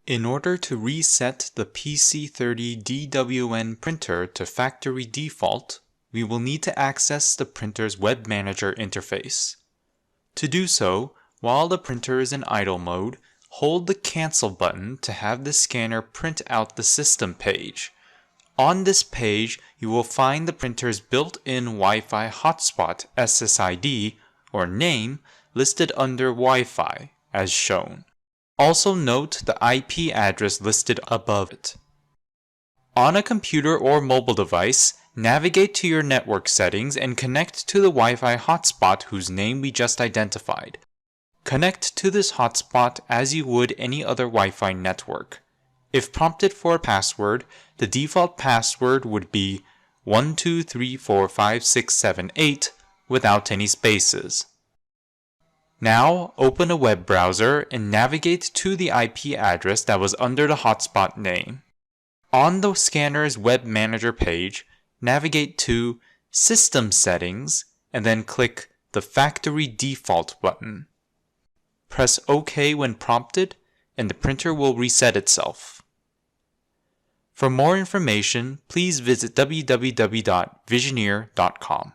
In order to reset the PC30dwn printer to factory default, we will need to access the printer's Web Manager interface. To do so, while the printer is in idle mode, hold the Cancel button to have the scanner print out the system page. On this page, you will find the printer's built-in Wi-Fi hotspot SSID or name listed under Wi-Fi as shown. Also note the IP address listed above it. On a computer or mobile device, navigate to your network settings and connect to the Wi-Fi hotspot whose name we just identified. Connect to this hotspot as you would any other Wi-Fi network. If prompted for a password, the default password would be 12345678 without any spaces. Now, open a web browser and navigate to the IP address that was under the hotspot name. On the scanner's Web Manager page, navigate to System Settings and then click the Factory Default button. Press OK when prompted and the printer will reset itself. For more information, please visit www.visioneer.com.